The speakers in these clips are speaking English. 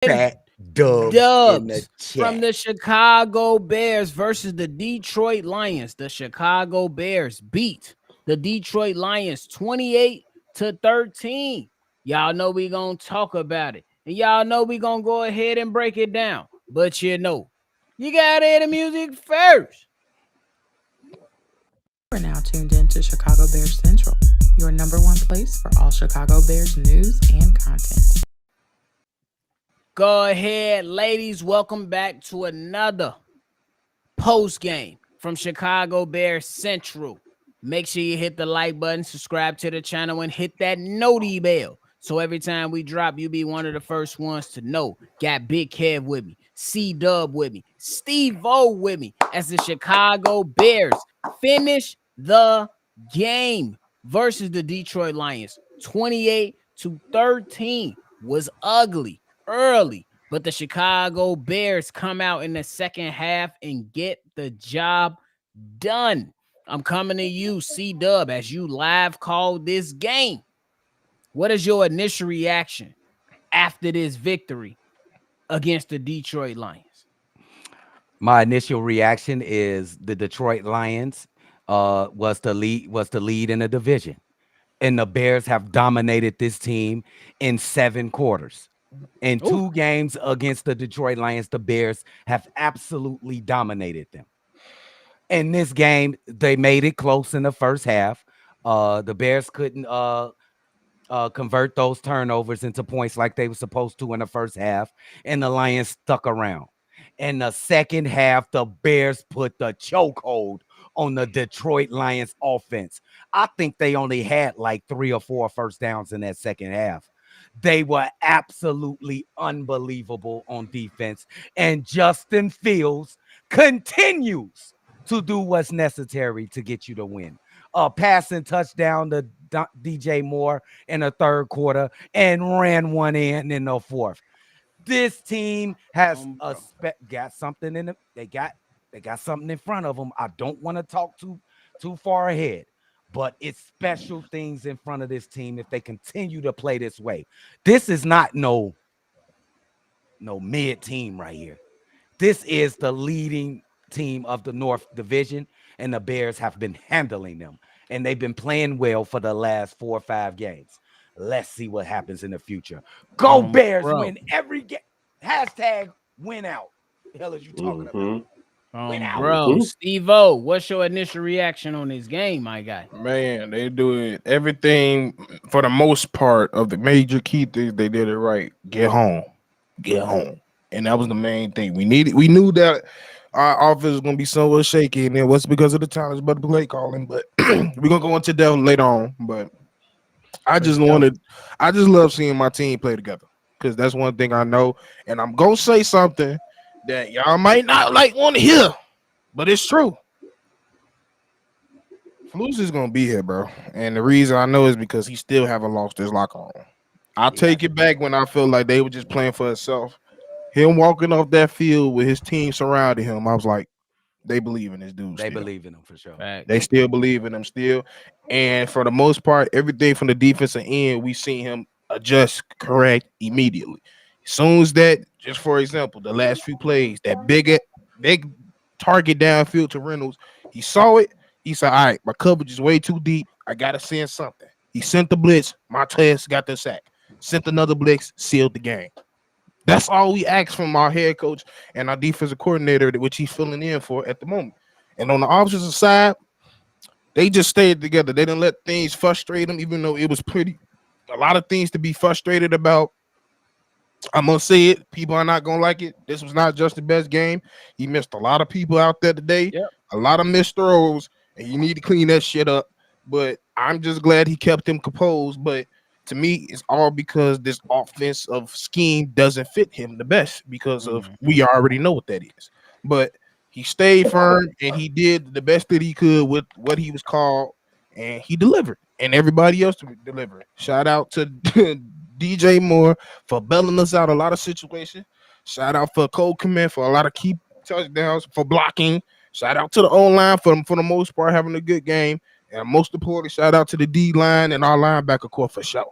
Fat Dubs in the Dubs from chat. the Chicago Bears versus the Detroit Lions. The Chicago Bears beat the Detroit Lions 28-13. Y'all know we gonna talk about it. And y'all know we gonna go ahead and break it down. But you gotta hear the music first. You are now tuned in to Chicago Bears Central, your number one place for all Chicago Bears news and content. Go ahead, ladies. Welcome back to another post game from Chicago Bears Central. Make sure you hit the like button, subscribe to the channel, and hit that noti bell. So every time we drop, you be one of the first ones to know. Got Big Kev with me, C-Dub with me, Steve-O with me as the Chicago Bears finish the game versus the Detroit Lions. 28-13 was ugly early, but the Chicago Bears come out in the second half and get the job done. I'm coming to you, C-Dub, as you live called this game. What is your initial reaction after this victory against the Detroit Lions? My initial reaction is the Detroit Lions was the lead in the division. And the Bears have dominated this team in 7 quarters. In Ooh. 2 games against the Detroit Lions, the Bears have absolutely dominated them. In this game, they made it close in the first half. The Bears couldn't convert those turnovers into points like they were supposed to in the first half, and the Lions stuck around. In the second half, the Bears put the chokehold on the Detroit Lions offense. I think they only had like 3 or 4 first downs in that second half. They were absolutely unbelievable on defense, and Justin Fields continues to do what's necessary to get you to win. A passing touchdown to DJ Moore in the third quarter and ran one in the fourth. This team has got something in them. They got something in front of them. I don't want to talk too far ahead, but it's special things in front of this team if they continue to play this way. This is not no mid team right here. This is the leading team of the North Division, and the Bears have been handling them, and they've been playing well for the last 4 or 5 games. Let's see what happens in the future. Go Bears, win every game. Hashtag win out. The hell is you talking about? Win out. Bro, Steve-O, what's your initial reaction on this game, my guy? Man, they doing everything for the most part of the major key things. They did it right. Get home, and that was the main thing. We knew that our offense was gonna be somewhat shaky, and it was because of the challenge, but the play calling. But we're gonna go into that later on. But I just love seeing my team play together because that's one thing I know, and I'm gonna say something that y'all might not want to hear, but it's true. Flus is gonna be here, bro, and the reason I know is because he still haven't lost his locker room. I take it back when I feel like they were just playing for itself. Him walking off that field with his team surrounding him, I was like, they believe in this dude. They believe in him for sure. Right. They still believe in him still, and for the most part, everything from the defensive end, we seen him adjust correct immediately. As soon as that, just for example, the last few plays, that big target downfield to Reynolds, he saw it. He said, all right, my coverage is way too deep. I got to send something. He sent the blitz. Martez got the sack. Sent another blitz, sealed the game. That's all we ask from our head coach and our defensive coordinator, which he's filling in for at the moment. And on the opposite side, they just stayed together. They didn't let things frustrate them, even though it was a lot of things to be frustrated about. I'm going to say it. People are not going to like it. This was not just the best game. He missed a lot of people out there today. Yep. A lot of missed throws. And you need to clean that shit up. But I'm just glad he kept him composed. But to me, it's all because this offensive scheme doesn't fit him the best because of we already know what that is. But he stayed firm and he did the best that he could with what he was called, and he delivered. And everybody else delivered. Shout out to DJ Moore for bailing us out a lot of situations. Shout out for Cole Kmet for a lot of key touchdowns, for blocking. Shout out to the O-line for the most part having a good game. And most importantly, shout out to the D-line and our linebacker core for sure.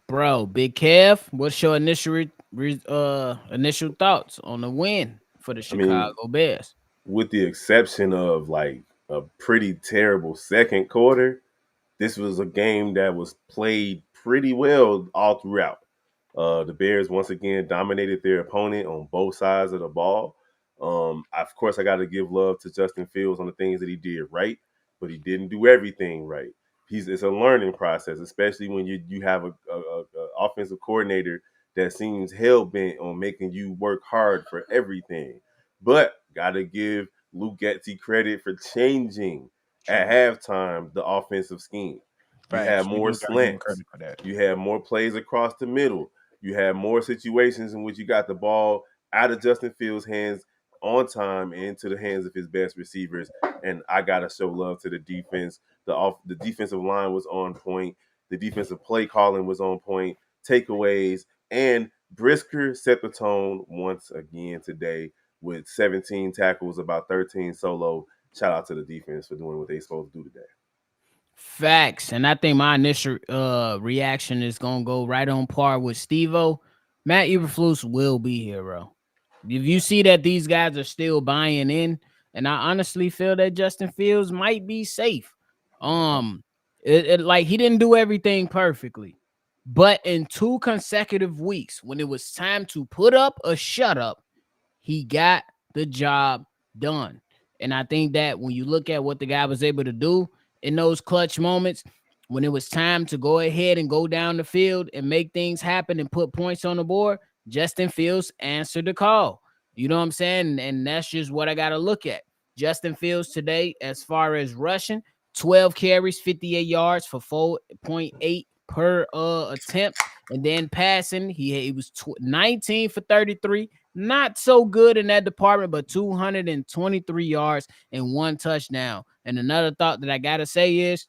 Bro, Big Kev, what's your initial Initial thoughts on the win for the I mean, Chicago Bears. with the exception of like a pretty terrible second quarter, this was a game that was played pretty well all throughout. The Bears once again dominated their opponent on both sides of the ball. Of course, I got to give love to Justin Fields on the things that he did right, but he didn't do everything right. It's a learning process, especially when you have a offensive coordinator that seems hell bent on making you work hard for everything. But got to give Luke Getzey credit for changing at halftime the offensive scheme. You had Facts. We more do gotta give him slants. credit for that. You had more plays across the middle. You had more situations in which you got the ball out of Justin Fields' hands on time and into the hands of his best receivers. And I gotta show love to the defense. The defensive line was on point. The defensive play calling was on point. Takeaways and Brisker set the tone once again today with 17 tackles, about 13 solo. Shout out to the defense for doing what they supposed to do today. Facts. And I think my initial reaction is gonna go right on par with Steve-O. Matt Eberflus will be here, bro. If you see that these guys are still buying in, and I honestly feel that Justin Fields might be safe. Like he didn't do everything perfectly, but in 2 consecutive weeks, when it was time to put up a shut up, he got the job done. And I think that when you look at what the guy was able to do in those clutch moments, when it was time to go ahead and go down the field and make things happen and put points on the board, Justin Fields answered the call. You know what I'm saying? And that's just what I got to look at. Justin Fields today, as far as rushing, 12 carries, 58 yards for 4.8 per attempt. And then passing, he was 19 for 33. Not so good in that department, but 223 yards and 1 touchdown. And another thought that I got to say is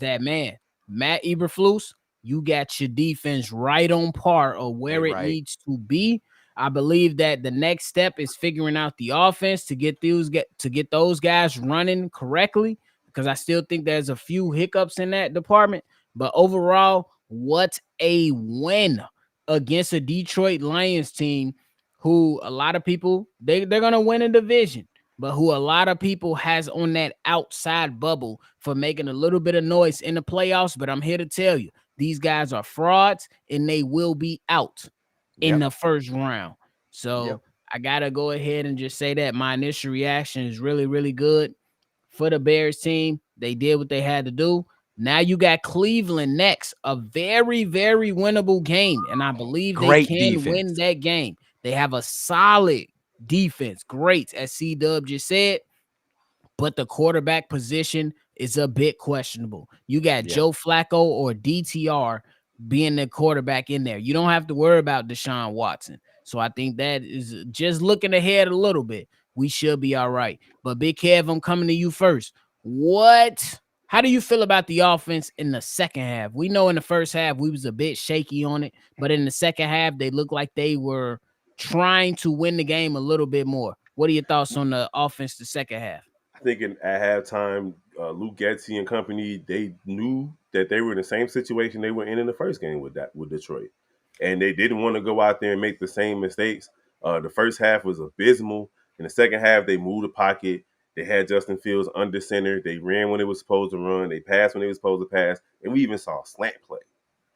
that, man, Matt Eberflus, you got your defense right on par of They where it right. needs to be. I believe that the next step is figuring out the offense to get those guys running correctly, because I still think there's a few hiccups in that department. But overall, what a win against a Detroit Lions team who a lot of people they're gonna win a division, but who a lot of people has on that outside bubble for making a little bit of noise in the playoffs. But I'm here to tell you, these guys are frauds and they will be out in Yep. the first round. Yep. So I gotta go ahead and just say that my initial reaction is really, really good for the Bears team. They did what they had to do. Now you got Cleveland next, a very, very winnable game. And I believe they Great can win defense. that game. They have a solid defense. Great, as C Dub just said, but the quarterback position is a bit questionable. You got Yeah. Joe Flacco or DTR being the quarterback in there. You don't have to worry about Deshaun Watson. So I think that is just looking ahead a little bit. We should be all right. But Big Kev, I'm coming to you first. How do you feel about the offense in the second half? We know in the first half we was a bit shaky on it, but in the second half they looked like they were trying to win the game a little bit more. What are your thoughts on the offense the second half? I think at halftime, Luke Getzey and company, they knew that they were in the same situation they were in the first game with Detroit, and they didn't want to go out there and make the same mistakes. The first half was abysmal. In the second half, they moved the pocket. They had Justin Fields under center. They ran when they was supposed to run. They passed when they was supposed to pass, and we even saw a slant play,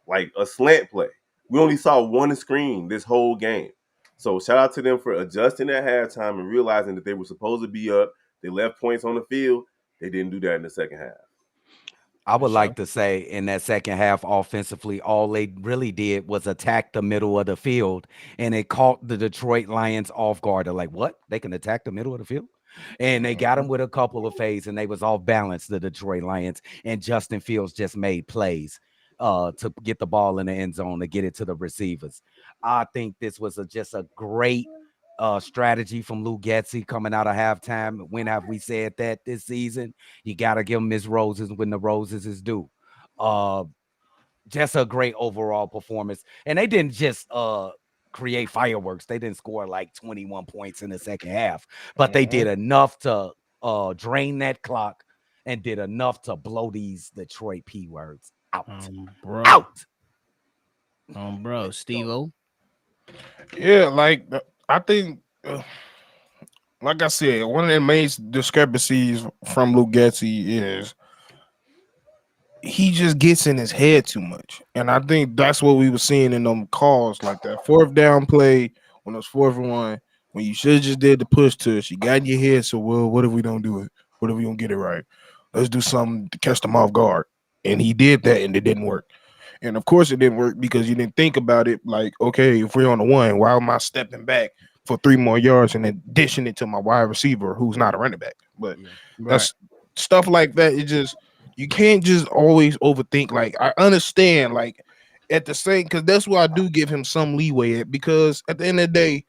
like a slant play. We only saw one screen this whole game. So shout out to them for adjusting at halftime and realizing that they were supposed to be up. They left points on the field. They didn't do that in the second half. I For would sure. like to say in that second half, offensively, all they really did was attack the middle of the field, and it caught the Detroit Lions off guard. They're like, "What? They can attack the middle of the field?" And they got them with a couple of fades, and they was off balance, the Detroit Lions. And Justin Fields just made plays to get the ball in the end zone to get it to the receivers. I think this was just a great strategy from Lou Getzey coming out of halftime. When have we said that this season? You got to give them his roses when the roses is due. Uh, just a great overall performance. And they didn't just create fireworks. They didn't score like 21 points in the second half, but they did enough to drain that clock and did enough to blow these Detroit P words out. Bro. Out. Bro, Let's go. Steve-O. Yeah, like I think, like I said, one of the main discrepancies from Lugetti is he just gets in his head too much, and I think that's what we were seeing in them calls, like that fourth down play when it was 4-1, when you should have just did the push tush. You got in your head, so well, what if we don't do it? What if we don't get it right? Let's do something to catch them off guard, and he did that, and it didn't work. And of course, it didn't work because you didn't think about it. Like, okay, if we're on the one, why am I stepping back for 3 more yards and then dishing it to my wide receiver who's not a running back? But Yeah. Right. that's stuff like that. It just you can't just always overthink. Like I understand, like at the same, because that's why I do give him some leeway at, because at the end of the day,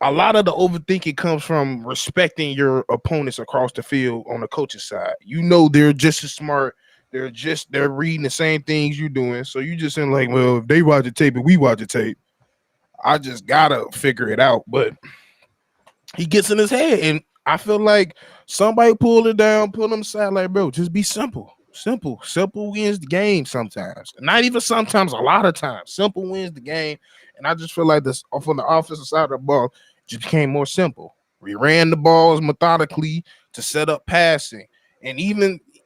a lot of the overthinking comes from respecting your opponents across the field on the coaching side. You know they're just as smart. They're reading the same things you're doing. So you just in like, well, if they watch the tape and we watch the tape, I just gotta figure it out. But he gets in his head, and I feel like somebody pulled it down, pull him aside, like, bro, just be simple. Simple wins the game sometimes. Not even sometimes, a lot of times. Simple wins the game. And I just feel like this from the offensive side of the ball just became more simple. We ran the balls methodically to set up passing. And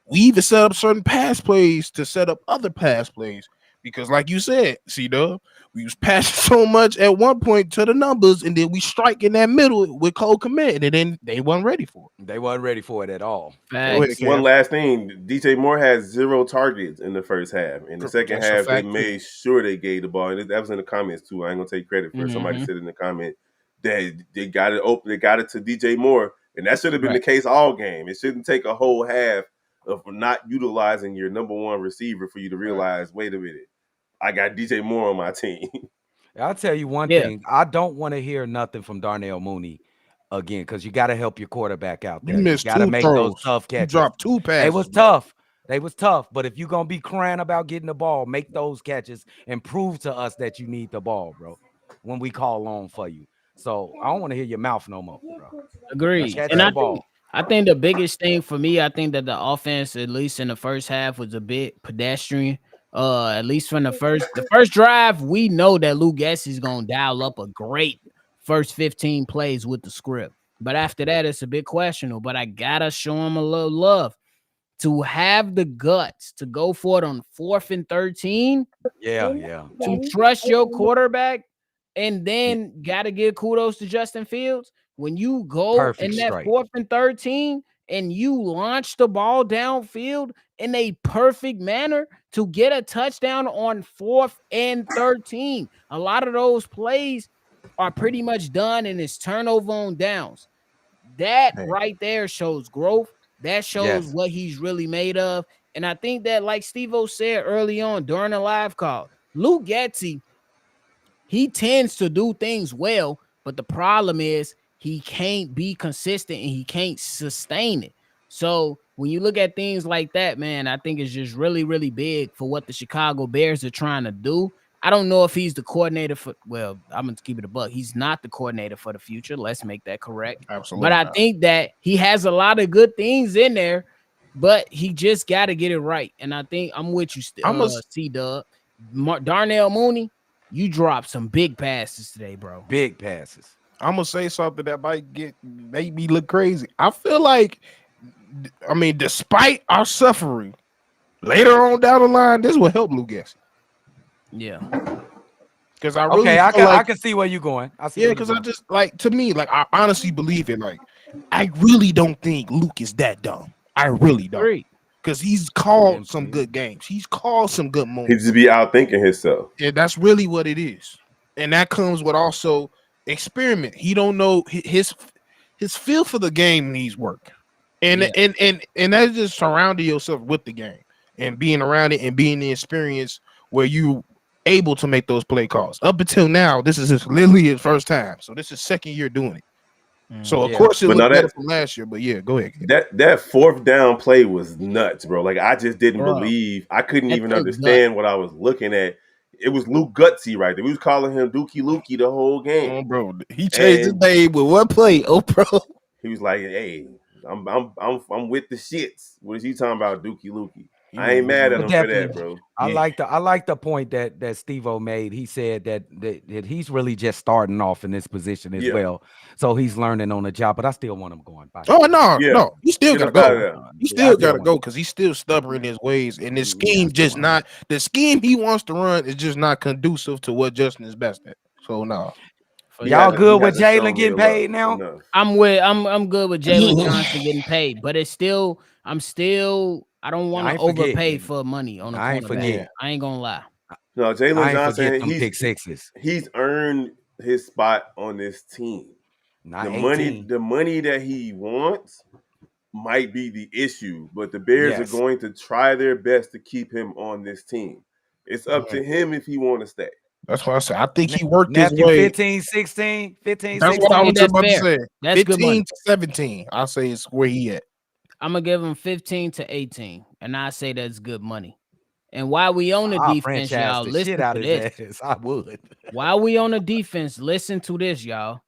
we even set up certain pass plays to set up other pass plays. Because like you said, C-Dub, we was passing so much at one point to the numbers, and then we strike in that middle with cold command, and then they weren't ready for They wasn't ready for it at all. it. Go ahead, Facts. One Cam. last thing, DJ Moore had 0 targets in the first half. In the second That's a half, they fact too. made sure they gave the ball, and that was in the comments too. I ain't gonna take credit for it. Somebody Mm-hmm. said in the comment that they got it open, they got it to DJ Moore, and that should have been the Right. case all game. It shouldn't take a whole half of not utilizing your number one receiver for you to realize, wait a minute, I got DJ Moore on my team. I'll tell you one Yeah. thing. I don't want to hear nothing from Darnell Mooney again because you got to help your quarterback out You there. You missed got to two make those throws. tough You catches. dropped two They passes, was bro. tough. They was tough. But if you're gonna be crying about getting the ball, make those catches and prove to us that you need the ball, bro. When we call on for you. So I don't want to hear your mouth no more, bro. Agreed. Catch And the I think ball. I think the biggest thing for me, I think that the offense, at least in the first half, was a bit pedestrian. At least from the first drive, we know that Lou is gonna dial up a great first 15 plays with the script. But after that, it's a bit questionable. But I gotta show him a little love to have the guts to go for it on 4th and 13, Yeah, yeah. to trust your quarterback, and then gotta give kudos to Justin Fields. When you go Perfect in that strike. 4th and 13 and you launch the ball downfield in a perfect manner to get a touchdown on 4th and 13. A lot of those plays are pretty much done and it's turnover on downs. That Hey, right there shows growth. That shows Yes. what he's really made of. And I think that, like Steve-O said early on during the live call, Luke Getzey, he tends to do things well, but the problem is he can't be consistent and he can't sustain it. So when you look at things like that, man, I think it's just really, really big for what the Chicago Bears are trying to do. I don't know if he's the coordinator for, well, I'm going to keep it a buck. He's not the coordinator for the future. Let's make that correct. But absolutely I not. think that he has a lot of good things in there, but he just got to get it right. And I think I'm with you, I'm a, C-Dub. Darnell Mooney, you dropped some big passes today, bro. Big passes. I'm gonna say something that might make me look crazy. I feel like, I mean, despite our suffering, later on down the line, this will help Lou Gessie. Yeah. Because I really Okay, feel I like, can see where you're going. I see yeah, where you're because I going. just like, to me, like, I honestly believe it. Like, I really don't think Luke is that dumb. I really don't. Agree. Because he's For called some him, good games. He's called some good He moments. just be out thinking himself. Yeah, that's really what it is. And that comes with also experiment. He don't know his feel for the game needs work. And Yeah. and that's just surrounding yourself with the game and being around it and being the experience where you able to make those play calls. Up until now, this is literally his first time. So this is second year doing it. So of Yeah. course it But no, looked better from last year. But yeah, go ahead. that fourth down play was nuts, bro. Like I just didn't Bro, believe. I couldn't that even took understand what I was looking at. It was Luke Gutsy right there. We was calling him Dookie Lukey the whole game, Oh, bro, he changed his and name with one play. Oh, bro. he was like, "Hey, I'm with the shits." What is he talking about, Dookie Lukey? I ain't mad at But him for that, definitely, bro. I like the point that Steve-O made. He said that he's really just starting off in this position as Yeah, well, so he's learning on the job. But I still want him going. By the Oh way, no, yeah. no, you still Get gotta up out of go. there. You yeah, I still still gotta want go him. because he's still stubborn in his ways, and this Yeah, I scheme still just want him. not the scheme he wants to run is just not conducive to what Justin is best at. So no. For He Y'all sure. hasn't. He good with hasn't Jalen shown me getting paid now? enough. I'm good with Jalen Johnson getting paid, but it's still I don't want I to ain't forget. overpay for money on a I ain't cornerback. forget. I ain't gonna lie. No, Jalen I ain't forget Johnson. them pick sixes. He's earned his spot on this team. Not 18. The money that he wants might be the issue, but the Bears are Yes. going to try their best to keep him on this team. It's up to Mhm. him if he want to stay. That's why I said I think he worked his Nephew way. 15, 16, 15, That's what I I 16. was think just that's about to fair. say. That's good money. 15 to 17. I'll say it's where he at. I'm gonna give him 15 to 18, and I say that's good money. And while we on the I'll defense, franchise y'all, the shit listen out to his this. ass. I would. While we on the defense, listen to this, y'all.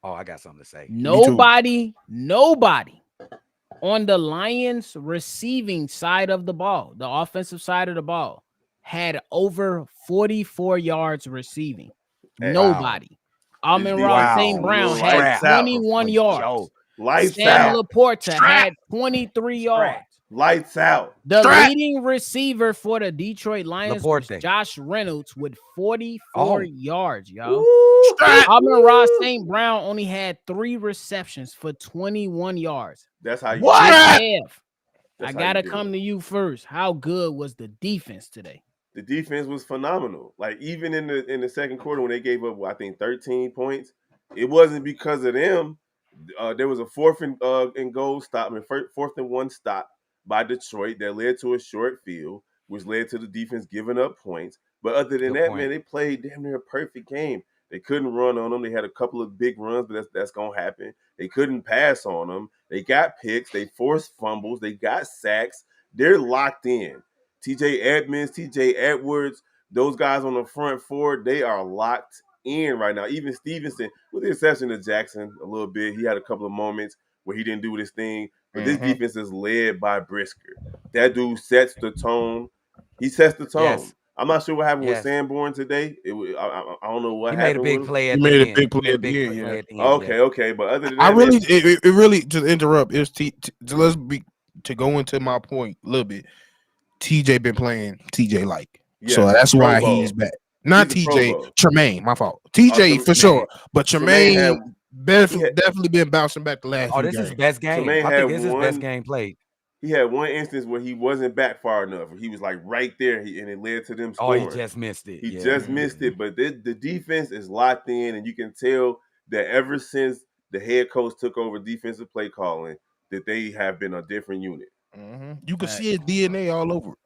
Oh, I got something to say. Me too. Nobody on the Lions receiving side of the ball, the offensive side of the ball, had over 44 yards receiving. Hey, Wow. Nobody. this Amon-Ra defense St. Wow. Brown had lights Strap out. 21 for yards. Joe. Lights Sam out. Laporta had 23 Strap. yards. Lights out. The Strap. leading receiver for the Detroit Lions was Laporte. Josh Reynolds with 44 Oh. yards, y'all. Woo, Strap. Amon-Ra St. Brown only had 3 receptions for 21 yards. That's how you What? do it. Strap. F, I That's how gotta you do come it. to you first. How good was the defense today? The defense was phenomenal. Like even in the second quarter when they gave up, I think 13 points, it wasn't because of them. There was a and goal stop, fourth and one stop by Detroit that led to a short field, which led to the defense giving up points. But other than Good that, man, point. they played damn near a perfect game. They couldn't run on them. They had a couple of big runs, but that's gonna happen. They couldn't pass on them. They got picks. They forced fumbles. They got sacks. They're locked in. TJ Edmonds, TJ Edwards, those guys on the front four, they are locked in right now. Even Stevenson, with the exception of Jackson a little bit, he had a couple of moments where he didn't do this thing. But this Mhm. defense is led by Brisker. That dude sets the tone. He sets the tone. Yes. I'm not sure what happened with Yes. Sanborn today. I don't know what He made a happened with big him. play He at made a the end. big He play made a at the big end, yeah. play at the end. Okay, Yeah. okay. But other than I that, man, really it really to interrupt is to go into my point a little bit. TJ been playing TJ like. So yes, that's Pro why Bowl. he's back. Not He's a Pro TJ, Bowl. Tremaine, my fault. TJ for Man. sure. But Tremaine Tremaine he had definitely been bouncing back the last Oh, few this is games. best game. Tremaine I had think it's his best one game played. he had one instance where he wasn't back far enough. He was like right there, and it led to them Oh, he scoring. just missed it. He Yeah. just missed it, but the defense is locked in, and you can tell that ever since the head coach took over defensive play calling, that they have been a different unit. You can see Facts. his DNA all over it.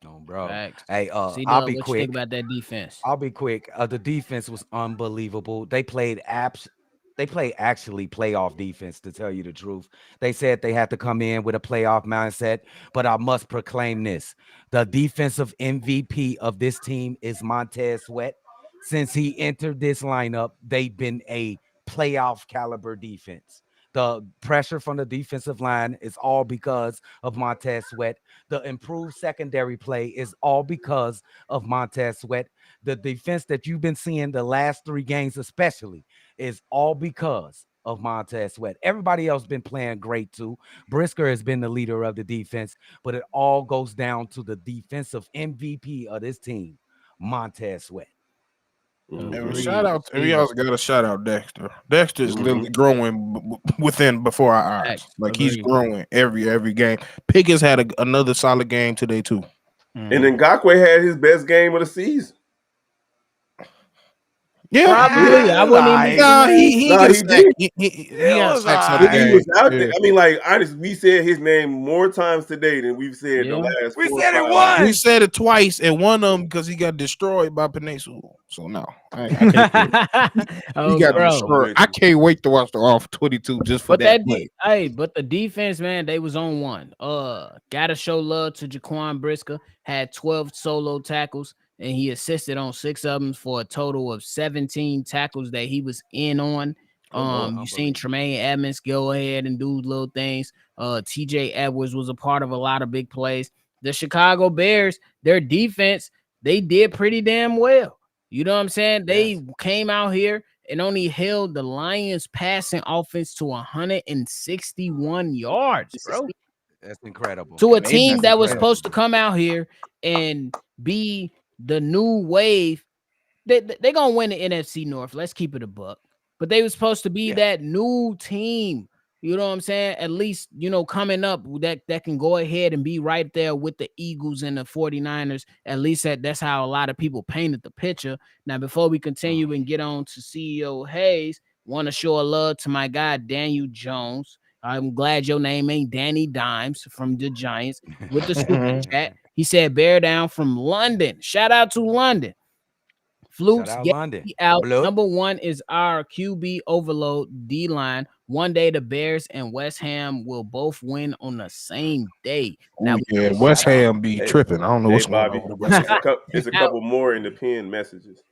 No, bro. Facts. Hey, I'll C-Dub, be what you think quick. about that defense? I'll be quick. The defense was unbelievable. They played actually playoff defense, to tell you the truth. They said they had to come in with a playoff mindset, but I must proclaim this. The defensive MVP of this team is Montez Sweat. Since he entered this lineup, they've been a playoff caliber defense. The pressure from the defensive line is all because of Montez Sweat. The improved secondary play is all because of Montez Sweat. The defense that you've been seeing the last 3 games, especially, is all because of Montez Sweat. Everybody else been playing great too. Brisker has been the leader of the defense, but it all goes down to the defensive MVP of this team, Montez Sweat. And Mm-hmm. shout out, and we C-Dub. also got to shout out Dexter. Dexter is Mm-hmm. literally growing within before our eyes. Facts. Like he's Agreed. growing every game. Pickens had another solid game today too. And then Ngakwe had his best game of the season. Yeah, Probably. I wouldn't even Like, nah, disagree. he No, get a he sack. did. He it had was sacks all of the He right. was game. out there. Yeah. I mean, like honestly, we said his name more times today than we've said the Yeah. last We 4 or said it 5 once. We said it twice, and one of them because he got destroyed by Peninsula. So no, I can't do it. He Oh, got I'm, bro. I'm destroyed. with I you. can't wait to watch the off 22 just for But that play. but the defense, man, they was on one. Gotta show love to Jaquan Brisker. Had 12 solo tackles, and he assisted on 6 of them for a total of 17 tackles that he was in on. Good Lord, You seen unbelievable. Tremaine Edmonds go ahead and do little things. TJ Edwards was a part of a lot of big plays. the Chicago Bears, their defense, they did pretty damn well. You know what I'm saying? They came out here and only held the Lions passing offense to 161 yards, bro. That's incredible. To a And they team that was incredible. supposed to come out here and be the new wave. They gonna win the NFC North. Let's keep it a buck. But they were supposed to be that new team. You know what I'm saying? At least, coming up that can go ahead and be right there with the Eagles and the 49ers. At least that's how a lot of people painted the picture. Now, before we continue and get on to CEO Hayes, want to show a love to my guy, Daniel Jones. I'm glad your name ain't Danny Dimes from the Giants with the super chat. He said, bear down from London. Shout out to London. Flukes Shout out get London. out. Blood. Number one is our QB overload D line. One day the Bears and West Ham will both win on the same day. Now, yeah, West Ham be Hey, tripping. I don't know Hey, what's going Bobby, on with the West Ham. it's a couple more in the pinned messages.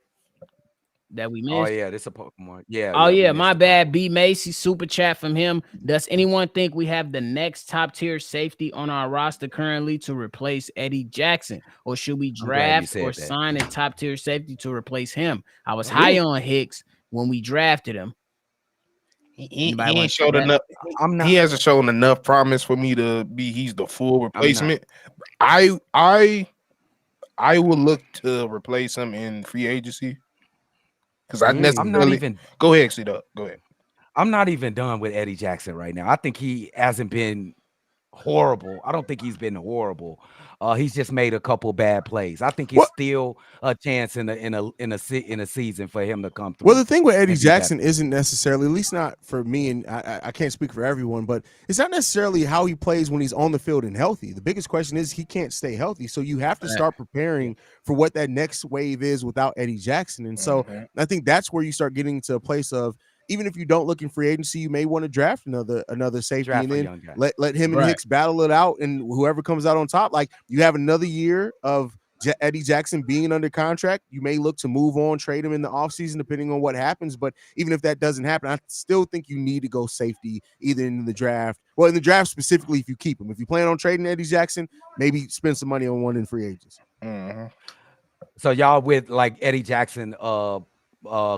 that we missed. Oh yeah, this a Pokemon. Yeah. Oh, we yeah, missed my a bad. couple. B Macy super chat from him. Does anyone think we have the next top tier safety on our roster currently to replace Eddie Jackson? Or should we I'm glad you draft said or that. sign a top tier safety to replace him? I was high on Hicks when we drafted him. He Anybody ain't want to showed enough. I'm not. He hasn't shown enough promise for me to be. He's the full I'm not. replacement. I will look to replace him in free agency because I I'm not necessarily even. go ahead, see that. Go ahead. I'm not even done with Eddie Jackson right now. I think he hasn't been horrible. I don't think he's been horrible. He's just made a couple bad plays. I think it's Well, still a chance in a season for him to come through. well, the thing with Eddie and be better. Jackson isn't necessarily, at least not for me, and I can't speak for everyone, but it's not necessarily how he plays when he's on the field and healthy. The biggest question is he can't stay healthy. So you have to start preparing for what that next wave is without Eddie Jackson. And so I think that's where you start getting to a place of, even if you don't look in free agency, you may want to draft another safety Draft and a then young guy. let him and Hicks battle it out, and whoever comes out on top, like you have another year of Eddie Jackson being under contract. You may look to move on, trade him in the offseason, depending on what happens. But even if that doesn't happen, I still think you need to go safety either in the draft. Well, in the draft specifically, if you keep him. If you plan on trading Eddie Jackson, maybe spend some money on one in free agency. So y'all with like Eddie Jackson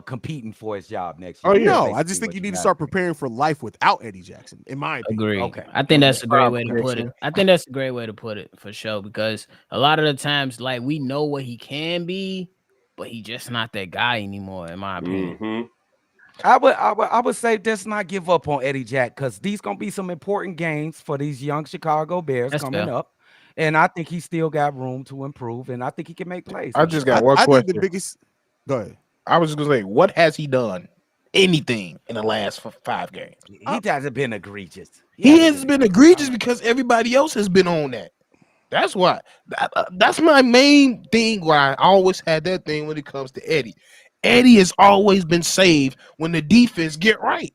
competing for his job next year. Oh, That's no, I basically just think what you need to got. start preparing for life without Eddie Jackson, in my opinion. Agree. Okay. I think that's a great way to put it. I think that's a great way to put it for sure, because a lot of the times, like, we know what he can be, but he just not that guy anymore, in my opinion. Mm-hmm. I would say let's not give up on Eddie Jack, because these gonna be some important games for these young Chicago Bears That's coming fair. up. And I think he still got room to improve, and I think he can make plays. I for just sure. got one I think the question. biggest. Go ahead. I was just gonna say, what has he done? Anything in the last 5 games? He hasn't been egregious. He has been egregious because everybody else has been on that. That's why. That's my main thing. Why I always had that thing when it comes to Eddie. Eddie has always been saved when the defense get right.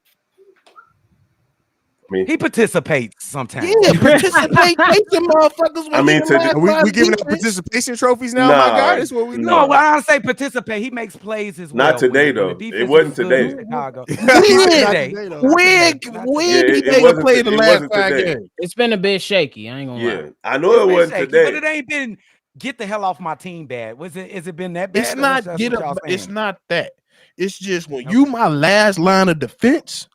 I mean, He participates sometimes. Yeah, participate, take them motherfuckers. I mean, Are we giving out participation trophies now, my Nah, guy? That's what we do. No, when I say participate, he makes plays as well. Not today, when the though. defense It wasn't is good in today. Chicago. He said Not not today. today, though. When Yeah, did it he wasn't play the it last wasn't 5 today. games? It's been a bit shaky. I ain't gonna lie. Yeah, I know it Been wasn't shaky, today. but it ain't been get the hell off my team bad. Has it been that bad? It's Or not that's get what up. y'all It's saying? not that. It's just when you my last line of defense,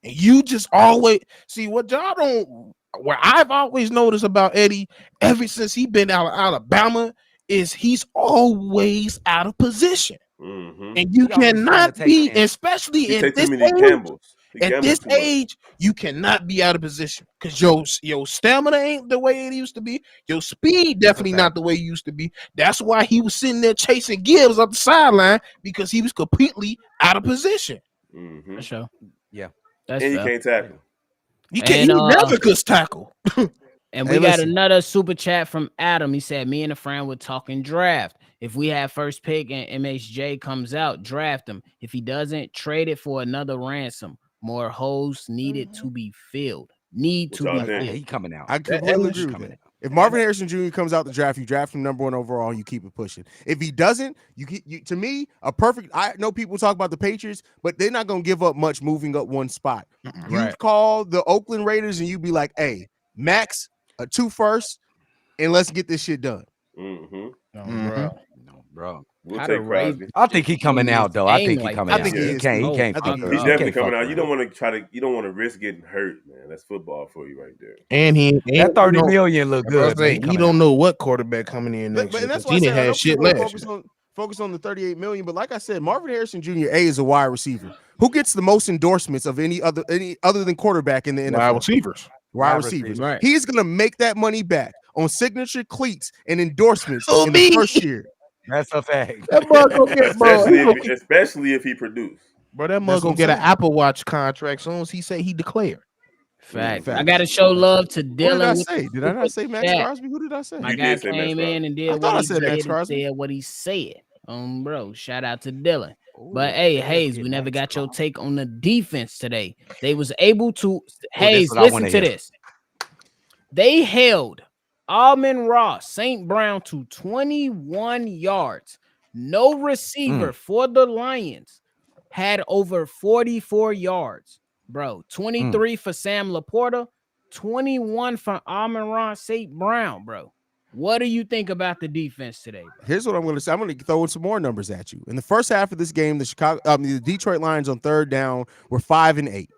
and you just always see what y'all don't. What I've always noticed about Eddie, ever since he been out of Alabama, is he's always out of position, Mm-hmm. and you He always trying cannot to take be, chances. especially He in take this too many age. gambles. He At gambles this too much. age, you cannot be out of position because your stamina ain't the way it used to be. Your speed definitely not the way it used to be. That's why he was sitting there chasing Gibbs up the sideline, because he was completely out of position. Mm-hmm. For sure. Yeah. That's And he fair. can't tackle. He can't. And, He never could tackle. And Hey, we got listen. another super chat from Adam. He said, me and a friend were talking draft. If we have first pick and MHJ comes out, draft him. If he doesn't, trade it for another ransom. More holes needed to be filled. Need What to y'all be think? Yeah, filled. he coming out. I completely He's agree with coming that. out. If Marvin Harrison Jr. comes out the draft, you draft him number 1 overall, and you keep it pushing. If he doesn't, to me, a perfect. I know people talk about the Patriots, but they're not going to give up much moving up one spot. You Right. call the Oakland Raiders, and you be like, "Hey, max 2 firsts, and let's get this shit done. Mm-hmm. Bro. No, bro. We'll How the take Crosby. I think he coming out though. I think he like coming I out. think he He is, can't. He too. can't I fuck think with he He's it. is. He definitely can't fuck coming out. with You it. don't want to try to. You don't want to risk getting hurt, man. That's football for you right there. And That 30 you million look know, good, man. He he coming don't out. know what quarterback coming in next But year and that's because why I he said didn't I know have shit people want to last year. focus on the 38 million. But like I said, Marvin Harrison Jr. A is a wide receiver. Who gets the most endorsements of any other than quarterback in the Wide NFL? receivers. Wide Wide receivers. receivers. Right. He's gonna make that money back on signature cleats and endorsements Oh, in the me. first year. That's a fact. That mug gonna get, bro. Especially if he produce. Bro, that That's mug what gonna I'm get an saying. Apple Watch contract soon as he say he declared. Fact. I Facts. gotta show love to What did I Dylan. say? Did I not say Max chat. Crosby? Who did I say? My You guy did say Max came in Crosby. and I did thought what I he said Max did and Crosby. said what he said. Bro, shout out to Dylan. Ooh, But hey, Bears Hayes, get we never Max got your Crosby. take on the defense today. They was able to this Hayes, what I listen wanna to hear. this. They held Almond Ross St. Brown to 21 yards. No receiver for the Lions had over 44 yards, bro. 23 for Sam Laporta, 21 for Almond Ross St. Brown, bro. What do you think about the defense today, bro? Here's what I'm going to say. I'm going to throw in some more numbers at you. In the first half of this game, the Detroit Lions on third down were 5-8.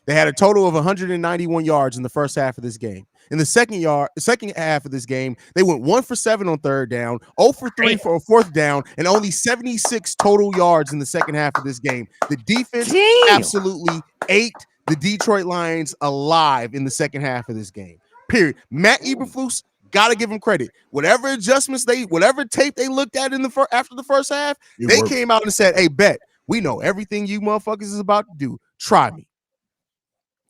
They had a total of 191 yards in the first half of this game. In the second half of this game, they went 1 for 7 on third down, 0 for 3 for a fourth down, and only 76 total yards in the second half of this game. The defense absolutely ate the Detroit Lions alive in the second half of this game. Period. Matt Eberflus, gotta give him credit. Whatever tape they looked at after the first half, they came out and said, "Hey, bet we know everything you motherfuckers is about to do. Try me."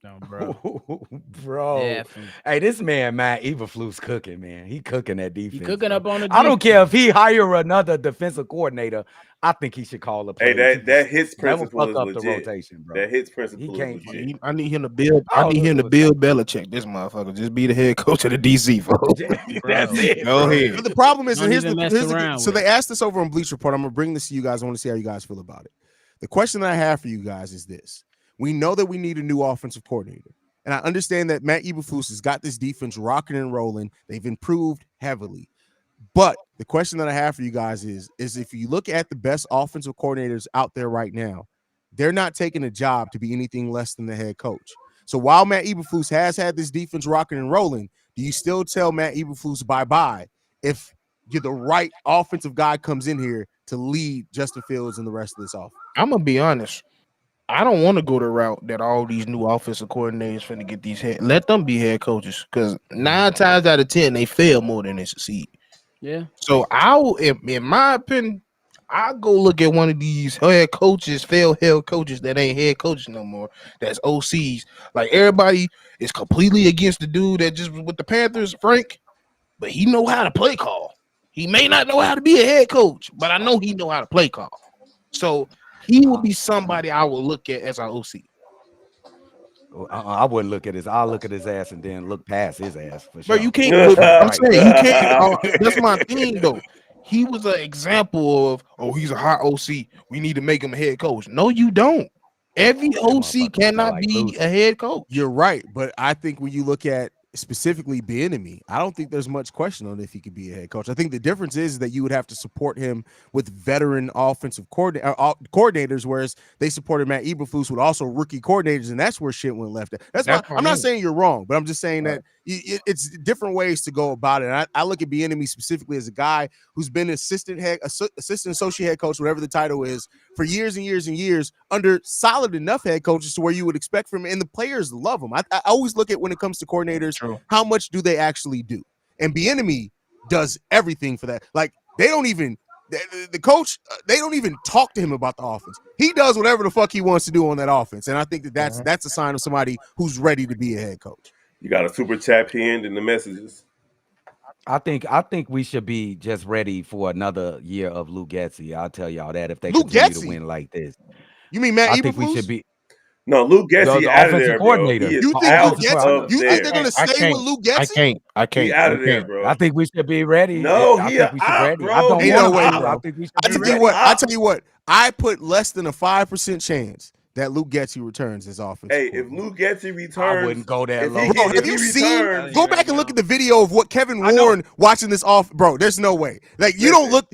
No, bro. Bro. Definitely. Hey, this man, Matt Eberflus cooking, man. He cooking that defense. He cooking bro. up on the I don't defense. care if he hire another defensive coordinator. I think he should call a play. Hey, that hits Never principle fuck is up the legit. rotation, bro. That hits principle He is can't. legit. I need him to build. Oh, I need him to look, build Belichick. This motherfucker just be the head coach of the DC, folks. That's it. Go bro. ahead. But the problem is, Don't and here's even the mess here's the around so with they asked this over on Bleach Report. I'm gonna bring this to you guys. I want to see how you guys feel about it. The question that I have for you guys is this: we know that we need a new offensive coordinator, and I understand that Matt Eberflus has got this defense rocking and rolling. They've improved heavily, but the question that I have for you guys is if you look at the best offensive coordinators out there right now, they're not taking a job to be anything less than the head coach. So while Matt Eberflus has had this defense rocking and rolling, do you still tell Matt Eberflus bye-bye if you're the right offensive guy comes in here to lead Justin Fields and the rest of this offense? I'm gonna be honest. I don't want to go the route that all these new offensive coordinators finna get these head. Let them be head coaches, because 9 times out of 10 they fail more than they succeed. Yeah. So in my opinion, I go look at one of these head coaches, failed head coaches that ain't head coaches no more. That's OCs. Like, everybody is completely against the dude that just was with the Panthers, Frank, but he know how to play call. He may not know how to be a head coach, but I know he know how to play call. So he would be somebody I would look at as our OC. I wouldn't look at his. I'll look at his ass and then look past his ass for Bro, sure. you can't. I'm saying you can't. That's my thing, though. He was an example of, he's a hot OC. We need to make him a head coach. No, you don't. Every OC cannot be a head coach. You're right, but I think when you look at specifically Bieniemy, I don't think there's much question on if he could be a head coach. I think the difference is that you would have to support him with veteran offensive coordinators, whereas they supported Matt Eberflus with also rookie coordinators, and that's where shit went left. That's why I'm not saying you're wrong, but I'm just saying that it's different ways to go about it. And I look at Bieniemy specifically as a guy who's been assistant associate head coach, whatever the title is, for years and years and years under solid enough head coaches to where you would expect from him, and the players love him. I always look at, when it comes to coordinators, how much do they actually do? And Bieniemy does everything for that. Like, they don't even the coach, they don't even talk to him about the offense. He does whatever the fuck he wants to do on that offense, and I think that's a sign of somebody who's ready to be a head coach. You got a super chat pinned in the messages. I think we should be just ready for another year of Lou Getsy. I'll tell y'all that if they Lou continue Getsy? to win like this. You mean Matt I Eberflus? think we should be. No, Lou Getsy The out of offensive there, coordinator. bro. He is You think out Lou Getsy? of You there. think they're gonna stay with Lou Getsy? I can't. He out of there, bro. I think we should be ready. No, I he think we should be out, ready. bro. I don't Ain't want no way, to. bro. I think we should I be tell ready. you what. I tell you what. I put less than a 5% chance that Luke Getsy returns as offensive Hey, if coordinator. Luke Getsy I returns, wouldn't go that if low. he, Bro, if have he you seen? returns, Go back and look at the video of what Kevin I know. Warren watching this off. Bro, there's no way. Like you don't look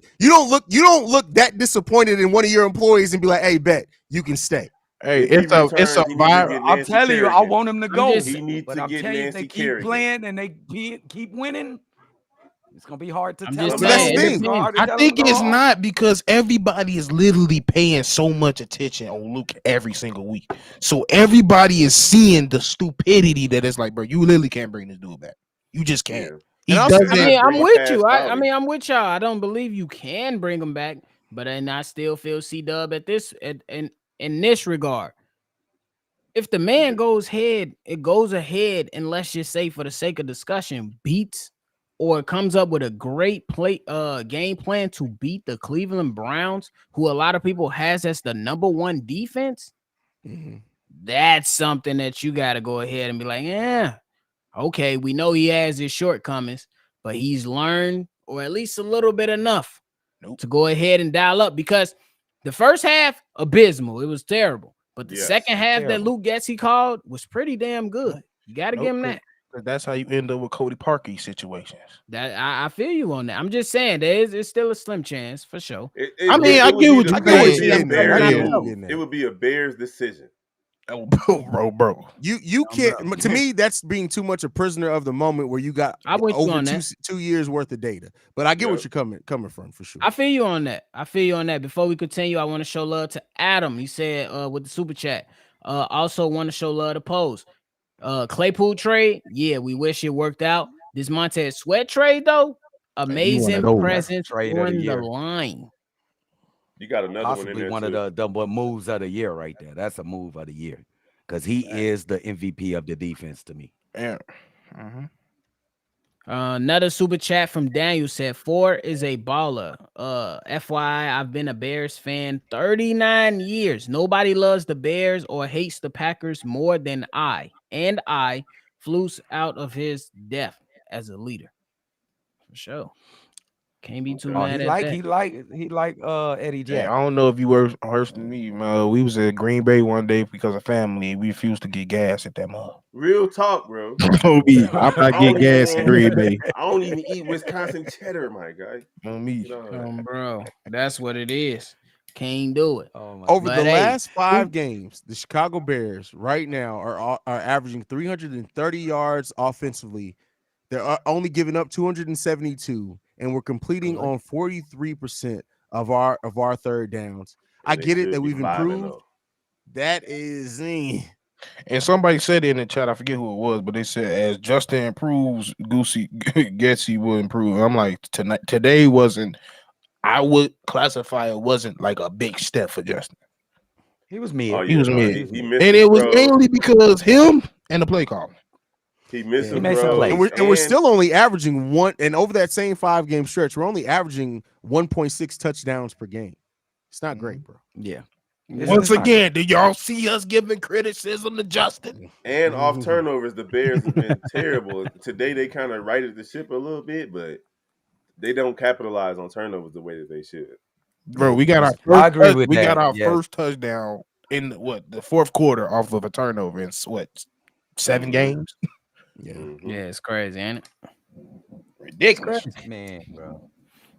that disappointed in one of your employees and be like, "Hey, bet you can stay." Hey, if he it's a returns, he needs to viral. get I'm Nancy telling you, I Kerrigan. want him to I'm go. just- He needs But to I'm get telling you, if Nancy they keep Kerrigan. playing and they keep winning, it's gonna be hard to I'm tell just them. But that's saying, the it thing. depends. Hard to I tell think them to go it's home. not because everybody is literally paying so much attention on Luke every single week. So everybody is seeing the stupidity that it's like, bro, you literally can't bring this dude back. You just can't. Yeah. He And also- doesn't. I mean, I'm bring with past you. I Bobby. mean, I'm with y'all. I don't believe you can bring him back, but then I still feel C-Dub at this in this regard. If the man goes ahead, and let's just say for the sake of discussion, beats or comes up with a great game plan to beat the Cleveland Browns, who a lot of people has as the number one defense, that's something that you got to go ahead and be like, yeah, okay, we know he has his shortcomings, but he's learned or at least a little bit enough to go ahead and dial up, because the first half, abysmal. It was terrible. But the Yes, second half that terrible. Luke Getsy called was pretty damn good. You got to give him that. That's how you end up with Cody Parkey situations. That I feel you on that. I'm just saying it's still a slim chance for sure. I mean, I would get be what the- you're I get what it would you're be a getting at. Bears I get move. what you're getting at. It would be a Bears decision. Oh, bro. You can't. To me, that's being too much a prisoner of the moment where you got I'm with you over on that. 2 years worth of data. But I get what Yep. you're coming from for sure. I feel you on that. Before we continue, I want to show love to Adam. He said with the super chat. Also want to show love to Pose. Claypool trade, yeah, we wish it worked out. This Montez Sweat trade, though, amazing those. presence Trade of the on the year. line. You got another one in Possibly there one too. of the moves of the year right there. That's a move of the year because he is the MVP of the defense to me. Yeah. Another super chat from Daniel said 4 is a baller. FYI, I've been a Bears fan 39 years. Nobody loves the Bears or hates the Packers more than I. And I flews out of his depth as a leader. For sure. Can't be too Okay. mad at that. He like Eddie Yeah, Jack. I don't know if you were worse than me, man. We was at Green Bay one day because of family. We refused to get gas at that mall. Real talk, bro. On me, I'm not getting gas in Green Bay. I don't even eat Wisconsin cheddar, my guy. On me. You know, Bro, that's what it is. Can't do it. Oh my Over But the hey, last 5 games, the Chicago Bears right now are averaging 330 yards offensively. They're only giving up 272, and we're completing on 43% of our third downs. I they get it should that be we've 5-0. improved. That is And somebody said in the chat, I forget who it was, but they said as Justin improves, Getsy will improve. I'm like, today wasn't. I would classify it wasn't like a big step for Justin. He was mid. Oh, He was no, mid, he missed and his it was throws. mainly because him and the play call. He missed He some made some throws, plays. and we're still only averaging one. And over that same 5-game stretch, we're only averaging 1.6 touchdowns per game. It's not great, bro. Yeah. Once again, did y'all see us giving criticism to Justin? and off turnovers. The Bears have been terrible. Today they kind of righted the ship a little bit, but they don't capitalize on turnovers the way that they should. Bro, we got our I agree with that. got our Yes. first touchdown in the fourth quarter off of a turnover in what 7 games? Yeah. Yeah, it's crazy, ain't it? Ridiculous. Man, bro.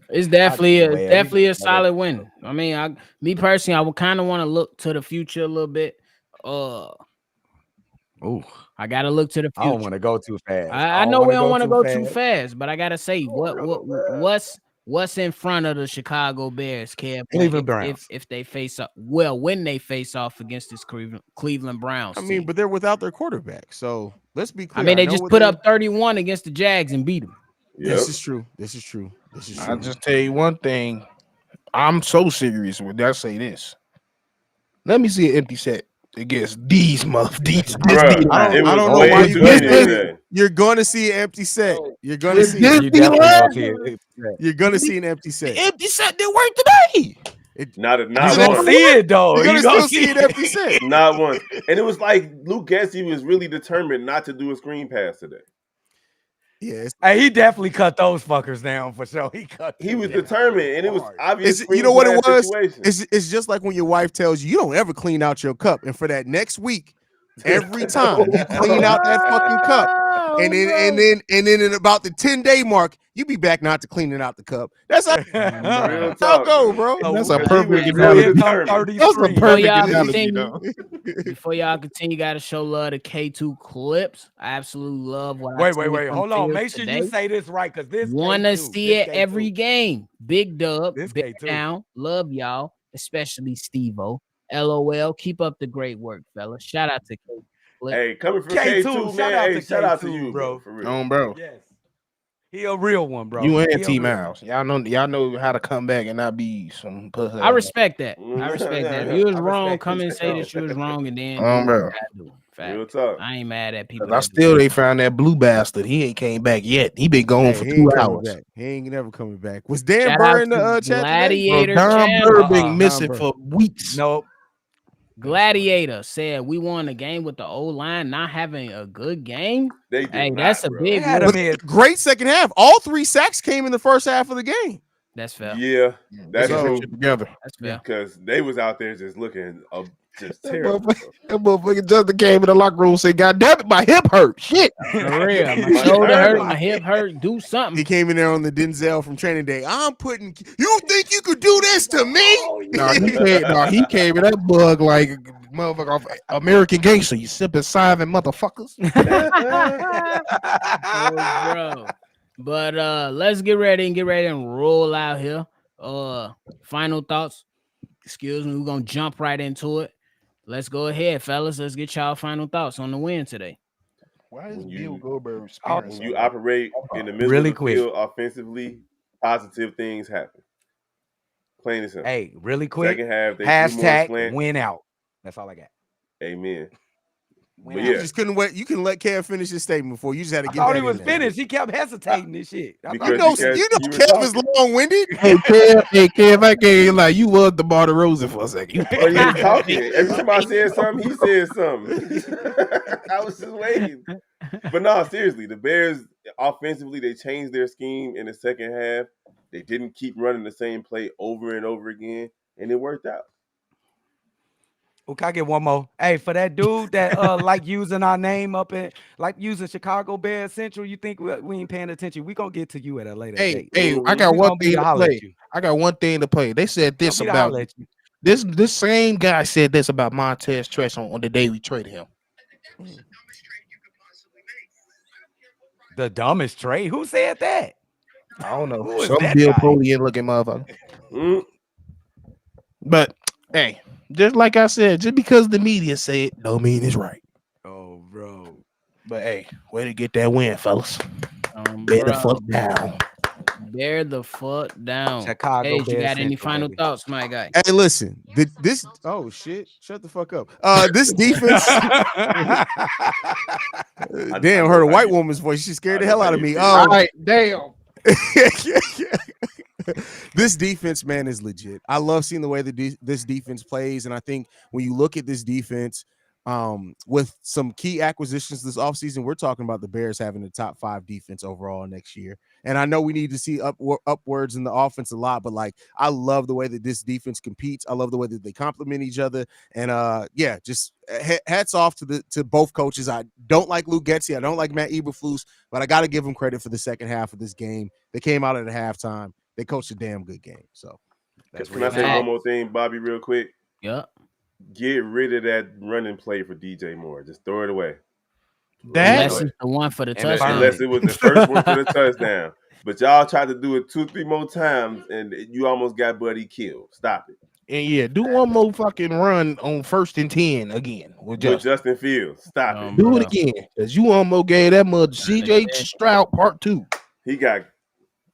It's definitely I- well, definitely we- a solid win. I mean, me personally, I would kind of want to look to the future a little bit. Ooh, I gotta look to the I don't future. want to go too fast. I know we don't want to go too fast, but I gotta say what's in front of the Chicago Bears, Kev? Cleveland Browns. If they face up, when they face off against this Cleveland Browns. I mean, team. but they're without their quarterback. So let's be clear. I mean, they know just what put they- up 31 against the Jags and beat them. Yep. This is true. This is true. This is I true. just tell you one thing. I'm so serious when I say this. Let me see an empty set against these these. Bruh, I it don't was know way why too you many think that. today. You're going to see an empty set. You're going to With see. this You definitely gonna see it. You're going to see an empty The set. empty set didn't work today. Not You once. gonna see it though. You're going to You gonna still see an empty set. Not once. And it was like Luke Getsy was really determined not to do a screen pass today. Yes. Hey, he definitely cut those fuckers down for sure. He was them down determined, and it was hard. obvious. You know what it was? Situation. It's just like when your wife tells you don't ever clean out your cup, and for that next week, every time you clean out that fucking cup, and then in about the 10-day mark, you be back not to cleaning out the cup. That's how Real I'll talk. go, bro. So That's a here perfect was analogy. really come determined. That's a 33. perfect y'all analogy, continue, though. Before y'all continue, got to show love to K2 clips. I absolutely love what I Wait, see from hold on. Fields Make sure today. you say this right, because this Want to K2. see This it every K2. game. Big dub, This big K2. down. Love y'all, especially Steve-O. LOL. Keep up the great work, fellas. Shout out to K2 clips. Hey, coming from K2, K2, shout man. out Hey, to shout out to K2, you, bro. For real. Bro. Yes. He a real one, bro. You He and a T real Mouse. Y'all know how to come back and not be some pussy. I respect that. I respect that. If you was I wrong, respect come his and say tone. that you was wrong, and then do what you Bro. gotta do. Real Facts. talk. I ain't mad at people. I that still do they found that blue bastard. He ain't came back yet. He been gone Hey, for he 2 ain't coming hours. back. He ain't never coming back. Was Dan Shout Burr out in the to chat today? Bro, Gladiator Don Channel. Burr been missing Burr. for weeks. Nope. Gladiator said we won a game with the old line not having a good game. They did Hey, not, that's a bro. big They had win. him in. Great second half. All 3 sacks came in the first half of the game. That's fair. Yeah, that's They got true. shit together. That's fair. Because they was out there just looking just That terrible. motherfucker Justin came in the locker room and said, God damn it, my hip hurt. Shit. For real. My My shoulder hurt, turn. my hip hurt. Do He something. came in there on the Denzel from Training Day. You think you could do this to me? He came in that bug like motherfucker off American Gangster. You sipping Simon motherfuckers. Oh, bro. But let's get ready and roll out here. Final thoughts. Excuse me. We're gonna jump right into it. Let's go ahead, fellas. Let's get y'all final thoughts on the win today. Why is When Bill you- Goldberg When you operate in the middle Really of the quick. field offensively, positive things happen. Plain and simple. Hey, really quick. Second half, they threw more Hashtag slant. win out. That's all I got. Amen. Win But out. You yeah, just couldn't wait. You can let Kev finish his statement before. You just had to I get thought that he in was there. finished. He kept hesitating and shit. I Because- thought- You know you were Kev is talking. long-winded. Hey Kev, I can't like you was the Marty Rosen for a second. You but he was talking. Every time I said something, he said something. I was just waiting. But no, seriously, the Bears offensively, they changed their scheme in the second half. They didn't keep running the same play over and over again, and it worked out. Oh, can I get one more? Hey, for that dude that like using our name up in like using Chicago Bears Central, you think we ain't paying attention? We gonna get to you at a later date. I got We one gonna be thing to to holler play. at you. I got one thing to play. They said this Gonna be to about holler at you. this same guy said this about Montez Tresh on the day we traded him. The dumbest trade. Who said that? I don't know. Who is Some that Bill guy? Polian looking motherfucker. Mm. But hey, just like I said, just because the media say it, don't mean it's right. Oh, bro. But hey, way to get that win, fellas. Bear the Bro, fuck down. bear the fuck down. Chicago Hey, you Bears got any Central, final baby. thoughts, my guy? Hey, listen. This. Oh shit! Shut the fuck up. This defense. Damn, heard a white woman's voice. She scared the hell out of me. All right, damn. This defense, man, is legit. I love seeing the way that this defense plays, and I think when you look at this defense, with some key acquisitions this offseason, we're talking about the Bears having the top 5 defense overall next year. And I know we need to see upwards in the offense a lot, but like I love the way that this defense competes. I love the way that they complement each other, and yeah, just hats off to both coaches. I don't like Luke Getsy, I don't like Matt Eberflus, but I got to give them credit for the second half of this game. They came out at a halftime. They coached a damn good game. So that's Can I say one more thing, Bobby, real quick? Yep. Get rid of that running play for DJ Moore. Just throw it away. Unless it's the one for the touchdown. Unless it was the first one for the touchdown. But y'all tried to do it 2-3 more times, and you almost got Buddy killed. Stop it. And yeah, do one more fucking run on 1st and 10 again with Justin Fields. Stop it. Do it again, because you almost gave that mother CJ Stroud part 2. He got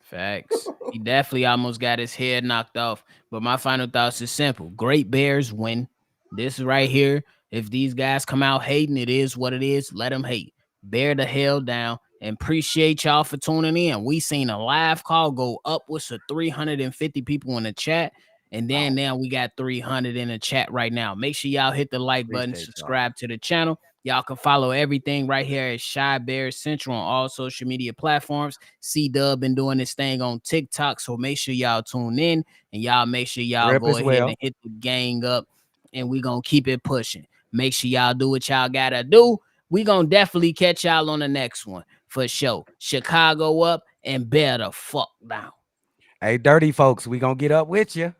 Facts. He definitely almost got his head knocked off. But my final thoughts is simple. Great Bears win. This right here. If these guys come out hating, it is what it is. Let them hate. Bear the hell down. And appreciate y'all for tuning in. We seen a live call go upwards of 350 people in the chat. And then now we got 300 in the chat right now. Make sure y'all hit the like button, Appreciate y'all. subscribe to the channel. Y'all can follow everything right here at Shy Bears Central on all social media platforms. C-Dub been doing this thing on TikTok, so make sure y'all tune in and y'all make sure y'all Rep go as ahead well. and hit the gang up, and we gonna keep it pushing. Make sure y'all do what y'all gotta do. We gonna definitely catch y'all on the next one for sure. Chicago up and bear the fuck down. Hey, dirty folks, we gonna get up with you.